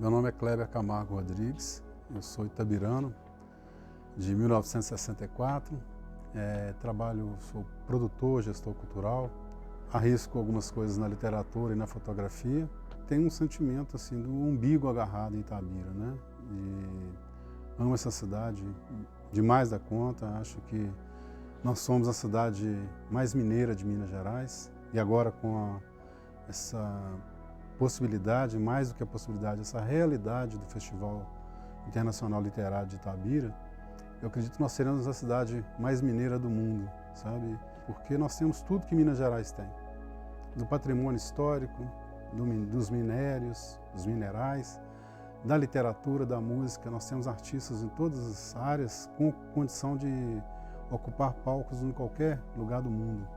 Meu nome é Kleber Camargo Rodrigues, eu sou itabirano, de 1964, sou produtor, gestor cultural, arrisco algumas coisas na literatura e na fotografia. Tenho um sentimento assim do umbigo agarrado em Itabira, né? E amo essa cidade demais da conta, acho que nós somos a cidade mais mineira de Minas Gerais e agora com essa possibilidade, mais do que a possibilidade, essa realidade do Festival Internacional Literário de Itabira, eu acredito que nós seremos a cidade mais mineira do mundo, sabe? Porque nós temos tudo que Minas Gerais tem, do patrimônio histórico, dos minérios, dos minerais, da literatura, da música. Nós temos artistas em todas as áreas com condição de ocupar palcos em qualquer lugar do mundo.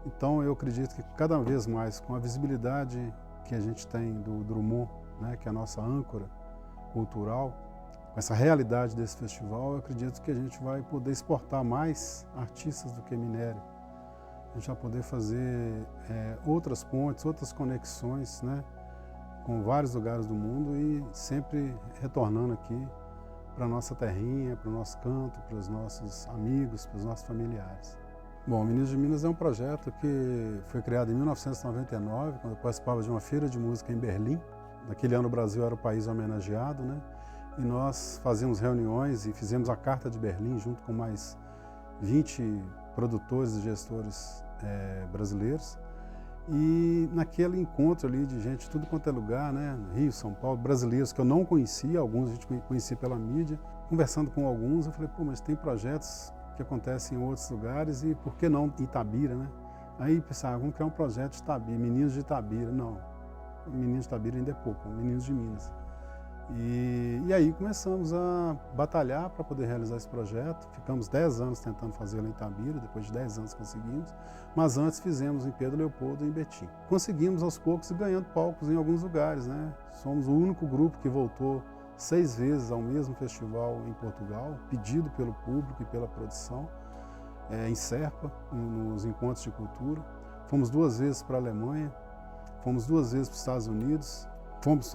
Então eu acredito que cada vez mais, com a visibilidade que a gente tem do Drummond, né, que é a nossa âncora cultural, com essa realidade desse festival, eu acredito que a gente vai poder exportar mais artistas do que minério. A gente vai poder fazer outras pontes, outras conexões, né, com vários lugares do mundo e sempre retornando aqui para a nossa terrinha, para o nosso canto, para os nossos amigos, para os nossos familiares. Bom, Meninos de Minas é um projeto que foi criado em 1999, quando eu participava de uma feira de música em Berlim. Naquele ano o Brasil era o país homenageado, né? E nós fazíamos reuniões e fizemos a Carta de Berlim junto com mais 20 produtores e gestores brasileiros. E naquele encontro ali de gente de tudo quanto é lugar, né? Rio, São Paulo, brasileiros que eu não conhecia, alguns a gente conhecia pela mídia. Conversando com alguns, eu falei, pô, mas tem projetos que acontecem em outros lugares e por que não Itabira, né? Aí pensava, vamos criar um projeto de Itabira, Meninos de Itabira. Não, Meninos de Itabira ainda é pouco, Meninos de Minas. E aí começamos a batalhar para poder realizar esse projeto. Ficamos 10 anos tentando fazê-lo em Itabira, depois de 10 anos conseguimos, mas antes fizemos em Pedro Leopoldo e em Betim. Conseguimos aos poucos ir ganhando palcos em alguns lugares, né? Somos o único grupo que voltou 6 vezes ao mesmo festival em Portugal, pedido pelo público e pela produção, em Serpa, nos encontros de cultura. Fomos 2 vezes para a Alemanha, fomos 2 vezes para os Estados Unidos, fomos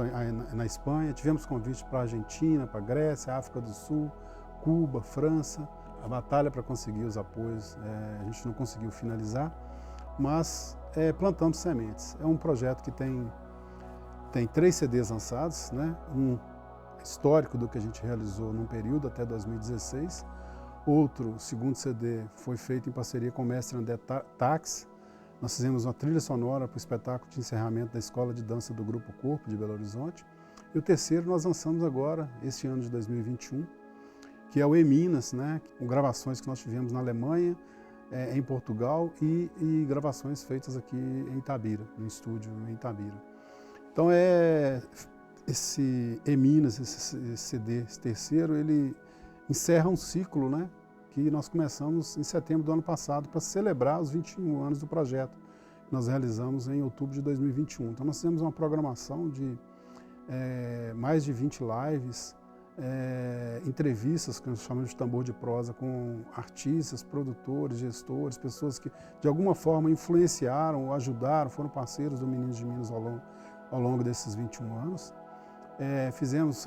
na Espanha, tivemos convite para a Argentina, para a Grécia, África do Sul, Cuba, França. A batalha para conseguir os apoios, a gente não conseguiu finalizar, mas plantamos sementes. É um projeto que tem 3 CDs lançados, né? Um histórico do que a gente realizou num período até 2016. Outro, o segundo CD, foi feito em parceria com o mestre André Tax. Nós fizemos uma trilha sonora para o espetáculo de encerramento da Escola de Dança do Grupo Corpo de Belo Horizonte. E o terceiro nós lançamos agora, este ano de 2021, que é o Minas, né, com gravações que nós tivemos na Alemanha, em Portugal e gravações feitas aqui em Itabira, no estúdio em Itabira. Então esse Minas, esse CD, esse terceiro, ele encerra um ciclo, né, que nós começamos em setembro do ano passado para celebrar os 21 anos do projeto, que nós realizamos em outubro de 2021. Então nós temos uma programação de mais de 20 lives, entrevistas que nós chamamos de tambor de prosa com artistas, produtores, gestores, pessoas que de alguma forma influenciaram ou ajudaram, foram parceiros do Meninos de Minas ao longo desses 21 anos.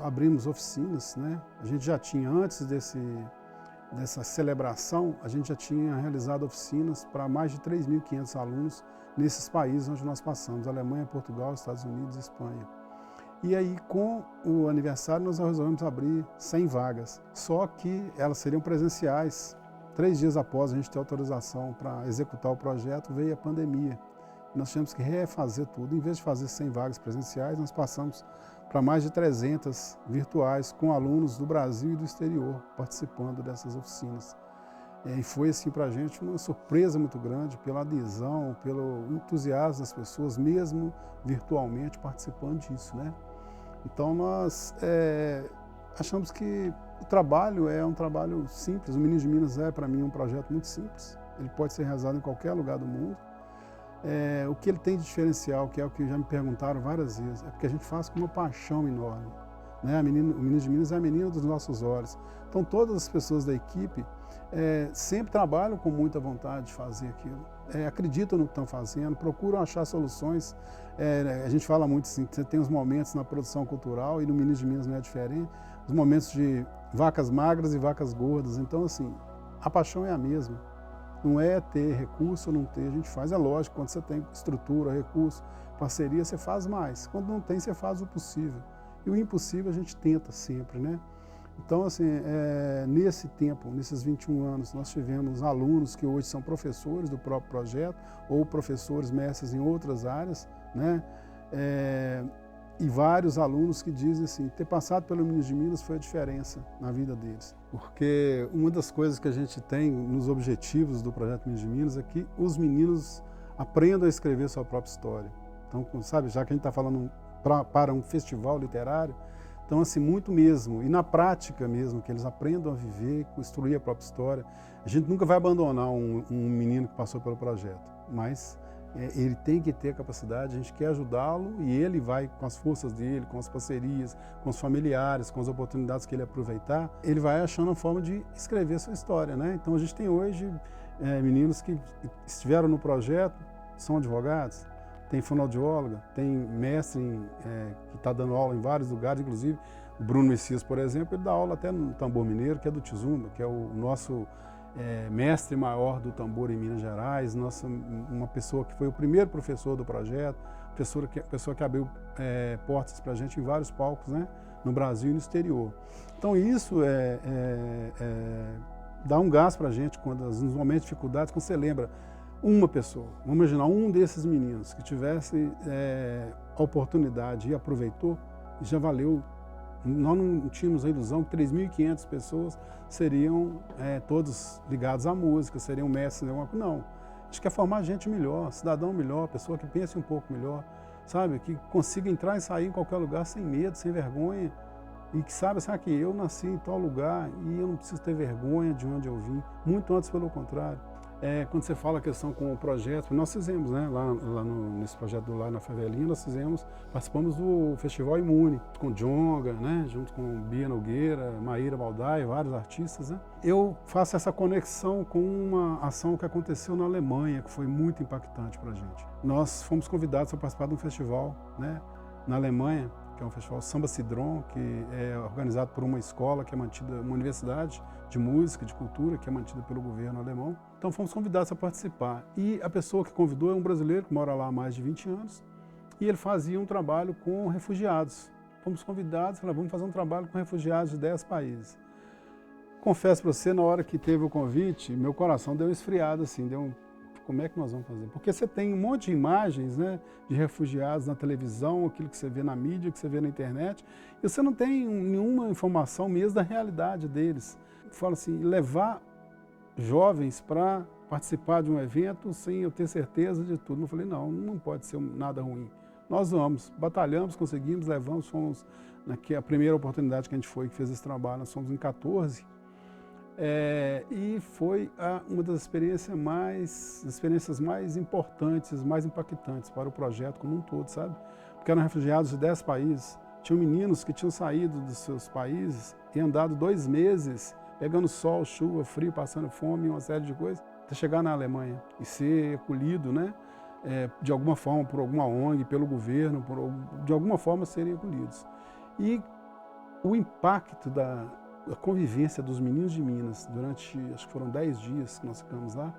Abrimos oficinas, né? A gente já tinha, antes dessa celebração, a gente já tinha realizado oficinas para mais de 3.500 alunos nesses países onde nós passamos, Alemanha, Portugal, Estados Unidos e Espanha. E aí, com o aniversário, nós resolvemos abrir 100 vagas, só que elas seriam presenciais. 3 dias após a gente ter autorização para executar o projeto, veio a pandemia. Nós tivemos que refazer tudo. Em vez de fazer 100 vagas presenciais, nós passamos para mais de 300 virtuais, com alunos do Brasil e do exterior participando dessas oficinas. E foi assim para a gente uma surpresa muito grande pela adesão, pelo entusiasmo das pessoas, mesmo virtualmente participando disso, né? Então nós achamos que o trabalho é um trabalho simples. O Meninos de Minas para mim um projeto muito simples. Ele pode ser realizado em qualquer lugar do mundo. O que ele tem de diferencial, que é o que já me perguntaram várias vezes, é porque a gente faz com uma paixão enorme. né? O Menino de Minas é a menina dos nossos olhos. Então todas as pessoas da equipe sempre trabalham com muita vontade de fazer aquilo. Acreditam no que estão fazendo, procuram achar soluções. A gente fala muito assim, você tem os momentos na produção cultural e no Menino de Minas não é diferente, os momentos de vacas magras e vacas gordas. Então assim, a paixão é a mesma. Não é ter recurso ou não ter, a gente faz. É lógico, quando você tem estrutura, recurso, parceria, você faz mais. Quando não tem, você faz o possível. E o impossível a gente tenta sempre, né? Então, assim, nesse tempo, nesses 21 anos, nós tivemos alunos que hoje são professores do próprio projeto ou professores mestres em outras áreas, né? E vários alunos que dizem assim, ter passado pelo Menino de Minas foi a diferença na vida deles. Porque uma das coisas que a gente tem nos objetivos do projeto Menino de Minas é que os meninos aprendam a escrever sua própria história. Então, sabe, já que a gente está falando para um festival literário, então, assim, muito mesmo, e na prática mesmo, que eles aprendam a viver, construir a própria história. A gente nunca vai abandonar um menino que passou pelo projeto, mas ele tem que ter a capacidade, a gente quer ajudá-lo e ele vai, com as forças dele, com as parcerias, com os familiares, com as oportunidades que ele aproveitar, ele vai achando a forma de escrever sua história, né? Então, a gente tem hoje meninos que estiveram no projeto, são advogados, tem fonoaudióloga, tem mestre que está dando aula em vários lugares, inclusive o Bruno Messias, por exemplo, ele dá aula até no Tambor Mineiro, que é do Tizumba, que é o nosso mestre maior do tambor em Minas Gerais, uma pessoa que foi o primeiro professor do projeto, pessoa que abriu portas para a gente em vários palcos, né, no Brasil e no exterior. Então isso dá um gás para a gente nos momentos de dificuldades, quando você lembra uma pessoa, vamos imaginar um desses meninos que tivesse a oportunidade e aproveitou, já valeu. Nós não tínhamos a ilusão que 3.500 pessoas seriam todos ligados à música, seriam mestres em alguma coisa. Não, a gente quer formar gente melhor, cidadão melhor, pessoa que pense um pouco melhor, sabe? Que consiga entrar e sair em qualquer lugar sem medo, sem vergonha, e que sabe que eu nasci em tal lugar e eu não preciso ter vergonha de onde eu vim, muito antes pelo contrário. Quando você fala a questão com o projeto, nós fizemos, né, nesse projeto do Lar na Favelinha, participamos do Festival Imune, com Djonga, né, junto com Bia Nogueira, Maíra Baldai, vários artistas, né. Eu faço essa conexão com uma ação que aconteceu na Alemanha, que foi muito impactante para a gente. Nós fomos convidados a participar de um festival, né, na Alemanha, que é um festival Samba Cidron, que é organizado por uma escola que é mantida, uma universidade de música, de cultura, que é mantida pelo governo alemão. Então fomos convidados a participar. E a pessoa que convidou é um brasileiro que mora lá há mais de 20 anos, e ele fazia um trabalho com refugiados. Fomos convidados, falaram, vamos fazer um trabalho com refugiados de 10 países. Confesso para você, na hora que teve o convite, meu coração deu uma esfriada, assim, como é que nós vamos fazer? Porque você tem um monte de imagens, né, de refugiados na televisão, aquilo que você vê na mídia, que você vê na internet, e você não tem nenhuma informação mesmo da realidade deles. Fala assim, levar jovens para participar de um evento sem eu ter certeza de tudo. Eu falei, não pode ser nada ruim. Nós vamos, batalhamos, conseguimos, levamos, fomos, a primeira oportunidade que a gente foi, que fez esse trabalho, nós fomos em 14, e foi uma das experiências mais importantes, mais impactantes para o projeto como um todo, sabe? Porque eram refugiados de 10 países, tinham meninos que tinham saído dos seus países e andado 2 meses, pegando sol, chuva, frio, passando fome, uma série de coisas, até chegar na Alemanha e ser acolhido, né? De alguma forma, por alguma ONG, pelo governo, de alguma forma serem acolhidos. E o impacto da convivência dos meninos de Minas durante, acho que foram 10 dias que nós ficamos lá,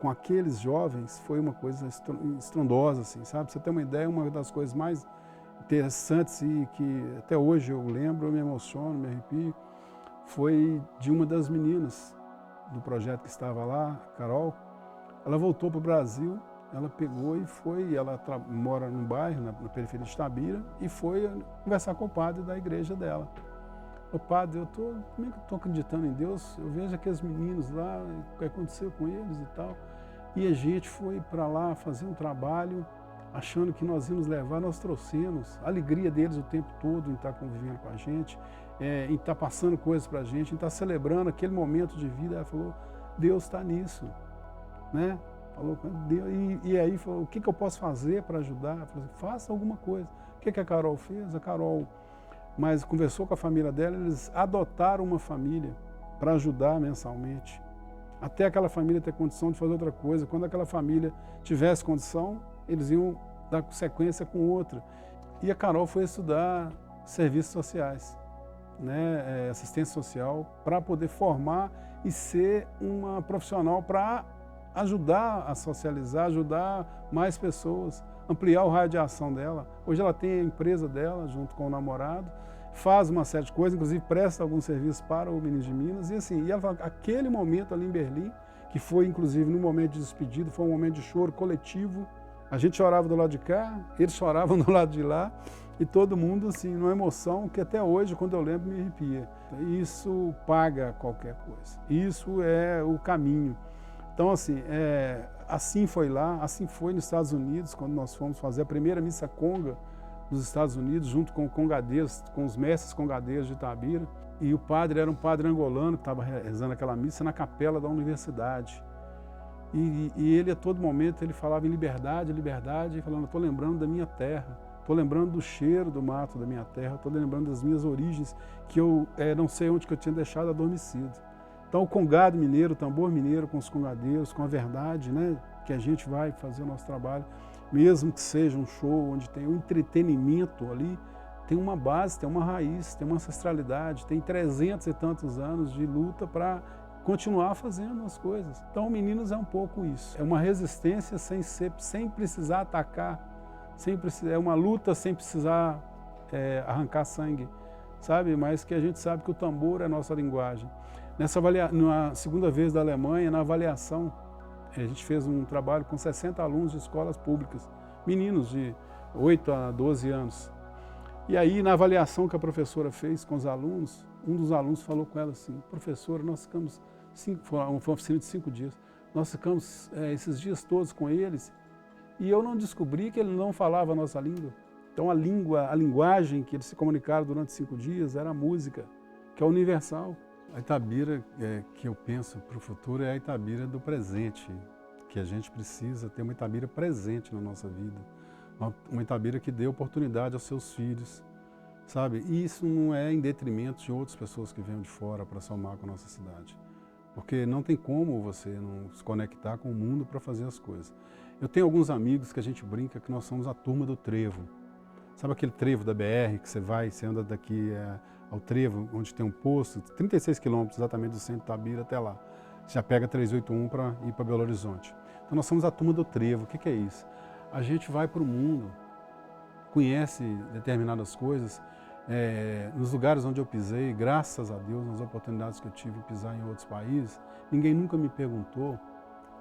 com aqueles jovens, foi uma coisa estrondosa, assim, sabe? Pra você ter uma ideia, uma das coisas mais interessantes e que até hoje eu lembro, eu me emociono, me arrepio, foi de uma das meninas do projeto que estava lá, Carol. Ela voltou para o Brasil, ela pegou e foi, ela mora num bairro, na periferia de Itabira, e foi conversar com o padre da igreja dela. O padre, como é que eu estou acreditando em Deus? Eu vejo aqueles meninos lá, o que aconteceu com eles e tal. E a gente foi para lá fazer um trabalho, achando que nós íamos levar, nós trouxemos a alegria deles o tempo todo em estar convivendo com a gente, em estar passando coisas para a gente, em estar celebrando aquele momento de vida. Ela falou, Deus está nisso, né? Falou, Deus, e aí falou, o que eu posso fazer para ajudar? Ela falou, faça alguma coisa. O que a Carol fez? A Carol mas conversou com a família dela, eles adotaram uma família para ajudar mensalmente. Até aquela família ter condição de fazer outra coisa. Quando aquela família tivesse condição, eles iam dar sequência com outra. E a Carol foi estudar serviços sociais, né, assistência social, para poder formar e ser uma profissional para ajudar a socializar, ajudar mais pessoas, ampliar o raio de ação dela. Hoje ela tem a empresa dela, junto com o namorado, faz uma série de coisas, inclusive presta alguns serviços para o Meninos de Minas. E assim, e ela fala, aquele momento ali em Berlim, que foi inclusive no momento de despedida, foi um momento de choro coletivo. A gente chorava do lado de cá, eles choravam do lado de lá, e todo mundo assim, numa emoção que até hoje, quando eu lembro, me arrepia. Isso paga qualquer coisa. Isso é o caminho. Então, assim, assim foi lá, assim foi nos Estados Unidos, quando nós fomos fazer a primeira missa conga nos Estados Unidos, junto com congadeiros, com os mestres congadeiros de Itabira. E o padre era um padre angolano que estava rezando aquela missa na capela da universidade. E ele, a todo momento, ele falava em liberdade, liberdade, falando, estou lembrando da minha terra, estou lembrando do cheiro do mato da minha terra, estou lembrando das minhas origens, que eu não sei onde que eu tinha deixado adormecido. Então, o congado mineiro, o tambor mineiro com os congadeiros, com a verdade, né, que a gente vai fazer o nosso trabalho, mesmo que seja um show onde tem um entretenimento ali, tem uma base, tem uma raiz, tem uma ancestralidade, tem 300 e tantos anos de luta para continuar fazendo as coisas. Então, o Meninos é um pouco isso. É uma resistência sem precisar atacar, é uma luta sem precisar arrancar sangue, sabe? Mas que a gente sabe que o tambor é a nossa linguagem. Na segunda vez da Alemanha, na avaliação, a gente fez um trabalho com 60 alunos de escolas públicas, meninos de 8 a 12 anos. E aí, na avaliação que a professora fez com os alunos, um dos alunos falou com ela assim, professora, nós ficamos, foi uma oficina de 5 dias, nós ficamos esses dias todos com eles e eu não descobri que ele não falava a nossa língua. Então, a linguagem que eles se comunicaram durante 5 dias era a música, que é universal. A Itabira que eu penso para o futuro é a Itabira do presente, que a gente precisa ter uma Itabira presente na nossa vida, uma Itabira que dê oportunidade aos seus filhos, sabe? E isso não é em detrimento de outras pessoas que vêm de fora para somar com a nossa cidade, porque não tem como você não se conectar com o mundo para fazer as coisas. Eu tenho alguns amigos que a gente brinca que nós somos a turma do trevo. Sabe aquele trevo da BR que você anda daqui ao trevo, onde tem um posto, 36 quilômetros exatamente do centro de Itabira até lá. Você já pega 381 para ir para Belo Horizonte. Então nós somos a turma do trevo. O que é isso? A gente vai para o mundo, conhece determinadas coisas. Nos lugares onde eu pisei, graças a Deus, nas oportunidades que eu tive de pisar em outros países, ninguém nunca me perguntou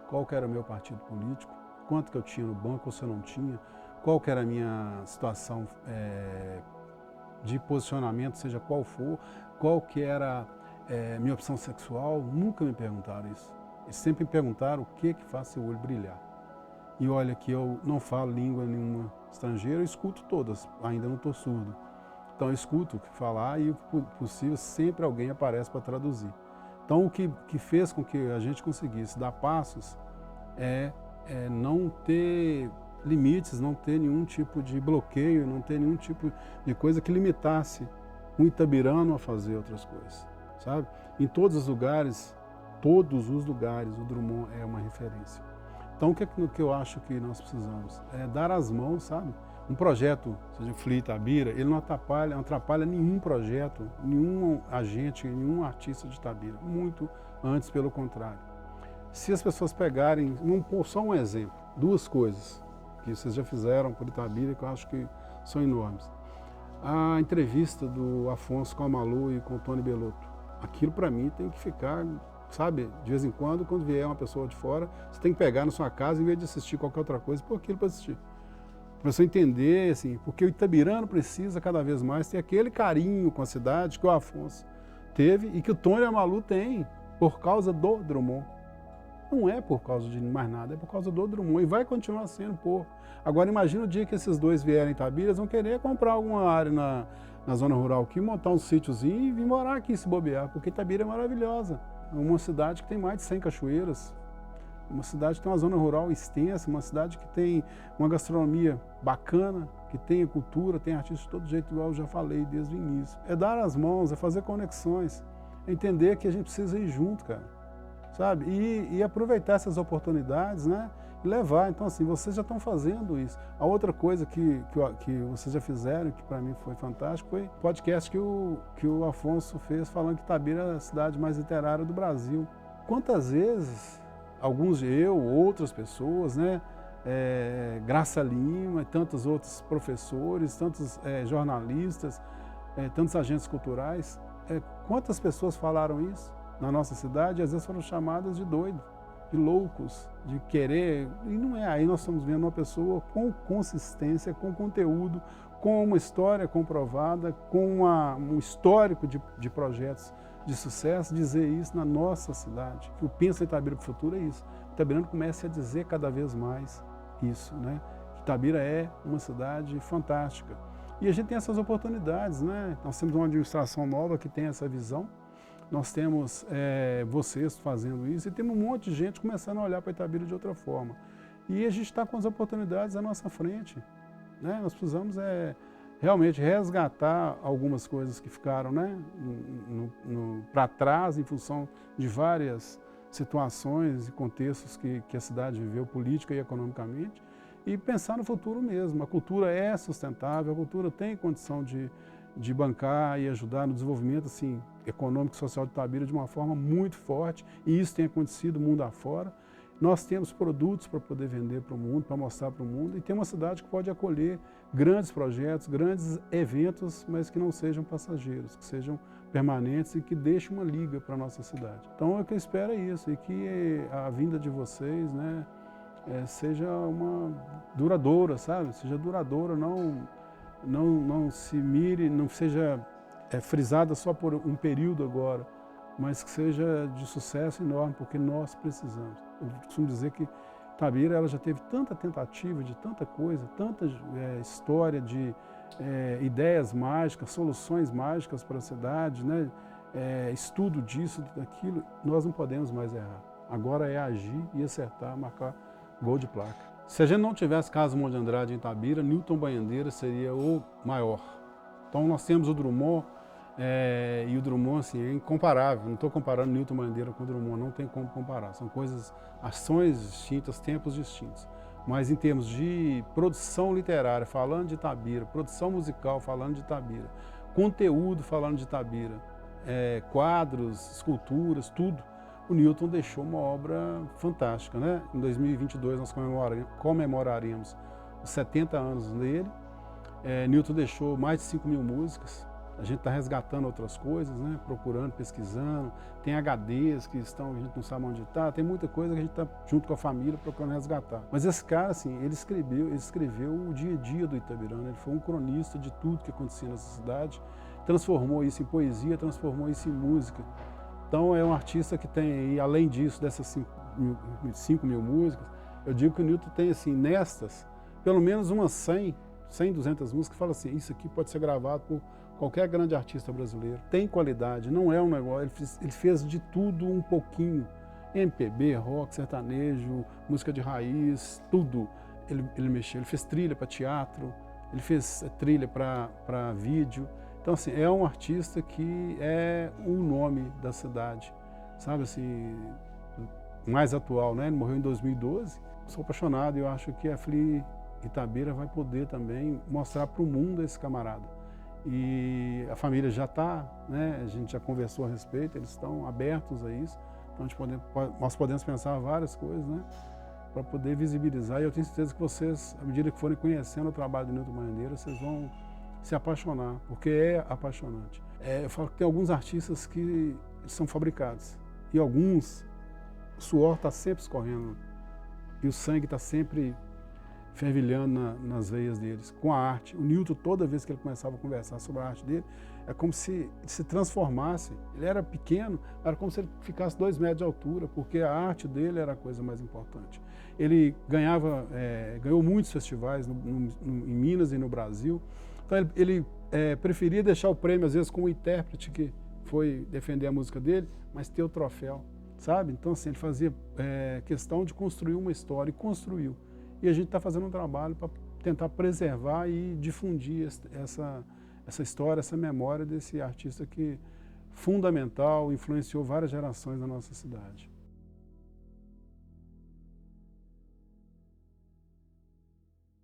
qual que era o meu partido político, quanto que eu tinha no banco ou se eu não tinha, qual que era a minha situação de posicionamento, seja qual for, qual que era minha opção sexual, nunca me perguntaram isso. Eles sempre me perguntaram o que faz seu olho brilhar. E olha que eu não falo língua nenhuma estrangeira, eu escuto todas, ainda não estou surdo. Então eu escuto o que falar e, o possível, sempre alguém aparece para traduzir. Então o que fez com que a gente conseguisse dar passos é não ter limites, não ter nenhum tipo de bloqueio, não ter nenhum tipo de coisa que limitasse um itabirano a fazer outras coisas, sabe? Em todos os lugares, o Drummond é uma referência. Então, o que eu acho que nós precisamos? É dar as mãos, sabe? Um projeto, seja FLI Itabira, ele não atrapalha nenhum projeto, nenhum agente, nenhum artista de Itabira. Muito antes, pelo contrário. Se as pessoas pegarem, só um exemplo, 2 coisas que vocês já fizeram por Itabira que eu acho que são enormes. A entrevista do Afonso com a Malu e com o Tony Bellotto. Aquilo para mim tem que ficar, sabe, de vez em quando vier uma pessoa de fora, você tem que pegar na sua casa, em vez de assistir qualquer outra coisa, pôr aquilo para assistir. Para você entender, assim, porque o itabirano precisa cada vez mais ter aquele carinho com a cidade que o Afonso teve e que o Tony e a Malu têm por causa do Drummond. Não é por causa de mais nada, é por causa do Drummond e vai continuar sendo por. Agora imagina o dia que esses dois vierem em Itabira, eles vão querer comprar alguma área na zona rural aqui, montar um sítiozinho e vir morar aqui se bobear, porque Itabira é maravilhosa. É uma cidade que tem mais de 100 cachoeiras, Uma cidade que tem uma zona rural extensa, uma cidade que tem uma gastronomia bacana, que tem cultura, tem artistas de todo jeito, igual eu já falei desde o início. É dar as mãos, é fazer conexões, é entender que a gente precisa ir junto, cara, sabe? E aproveitar essas oportunidades, né? E levar. Então, assim, vocês já estão fazendo isso. A outra coisa que vocês já fizeram, que para mim foi fantástico, foi o podcast que o Afonso fez falando que Itabira é a cidade mais literária do Brasil. Quantas vezes outras pessoas, né? Graça Lima, tantos outros professores, tantos jornalistas, tantos agentes culturais, quantas pessoas falaram isso na nossa cidade e às vezes foram chamadas de doidos, de loucos, de querer, e não é. Aí nós estamos vendo uma pessoa com consistência, com conteúdo, com uma história comprovada, com um histórico de projetos de sucesso, dizer isso na nossa cidade. Que o Pensa Itabira para o Futuro é isso. Itabirano comece a dizer cada vez mais isso, né? Itabira é uma cidade fantástica. E a gente tem essas oportunidades, né? Nós temos uma administração nova que tem essa visão, nós temos vocês fazendo isso e temos um monte de gente começando a olhar para Itabira de outra forma. E a gente está com as oportunidades à nossa frente, né? Nós precisamos realmente resgatar algumas coisas que ficaram, né, para trás em função de várias situações e contextos que a cidade viveu política e economicamente, e pensar no futuro mesmo. A cultura é sustentável, a cultura tem condição de bancar e ajudar no desenvolvimento assim, econômico e social de Itabira de uma forma muito forte, e isso tem acontecido mundo afora. Nós temos produtos para poder vender para o mundo, para mostrar para o mundo, e tem uma cidade que pode acolher grandes projetos, grandes eventos, mas que não sejam passageiros, que sejam permanentes e que deixem uma liga para a nossa cidade. Então, o que eu espero é isso, e que a vinda de vocês, né, seja uma duradoura, sabe? Seja duradoura, não se mire, não seja frisada só por um período agora, mas que seja de sucesso enorme, porque nós precisamos. Eu costumo dizer que Itabira ela já teve tanta tentativa de tanta coisa, tanta história de ideias mágicas, soluções mágicas para a cidade, né? Estudo disso, daquilo. Nós não podemos mais errar. Agora é agir e acertar, marcar gol de placa. Se a gente não tivesse Carlos Drummond de Andrade em Itabira, Newton Banhandeira seria o maior. Então nós temos o Drummond, e o Drummond assim, é incomparável. Não estou comparando Newton Banhandeira com o Drummond, não tem como comparar. São ações distintas, tempos distintos. Mas em termos de produção literária, falando de Itabira, produção musical, falando de Itabira, conteúdo falando de Itabira, quadros, esculturas, tudo, o Newton deixou uma obra fantástica, né? Em 2022 nós comemoraremos os 70 anos dele. Newton deixou mais de 5.000 músicas. A gente está resgatando outras coisas, né? Procurando, pesquisando. Tem HDs que estão, a gente não sabe onde está. Tem muita coisa que a gente está junto com a família procurando resgatar. Mas esse cara, assim, ele escreveu o dia a dia do Itabirano. Ele foi um cronista de tudo que acontecia nessa cidade. Transformou isso em poesia, transformou isso em música. Então é um artista que tem aí, além disso, dessas 5.000 músicas, eu digo que o Newton tem, assim, nestas, pelo menos umas 100, 200 músicas, que fala assim, isso aqui pode ser gravado por qualquer grande artista brasileiro. Tem qualidade, não é um negócio, ele fez de tudo um pouquinho. MPB, rock, sertanejo, música de raiz, tudo ele mexeu. Ele fez trilha para teatro, ele fez trilha para vídeo. Então, assim, é um artista que é o nome da cidade, sabe, assim, mais atual, né? Ele morreu em 2012. Sou apaixonado e eu acho que a FLI Itabira vai poder também mostrar para o mundo esse camarada. E a família já está, né? A gente já conversou a respeito, eles estão abertos a isso. Então, nós podemos pensar várias coisas, né? Para poder visibilizar. E eu tenho certeza que vocês, à medida que forem conhecendo o trabalho do Newton Banhandeira, vocês vão se apaixonar, porque é apaixonante. Eu falo que tem alguns artistas que são fabricados e alguns, o suor está sempre escorrendo e o sangue está sempre fervilhando nas veias deles, com a arte. O Newton, toda vez que ele começava a conversar sobre a arte dele, é como se ele se transformasse. Ele era pequeno, era como se ele ficasse 2 metros de altura, porque a arte dele era a coisa mais importante. Ele ganhou muitos festivais em Minas e no Brasil. Então ele preferia deixar o prêmio, às vezes, com o intérprete que foi defender a música dele, mas ter o troféu. sabe? Então, assim, ele fazia questão de construir uma história e construiu. E a gente está fazendo um trabalho para tentar preservar e difundir essa história, essa memória desse artista que fundamental, influenciou várias gerações da nossa cidade.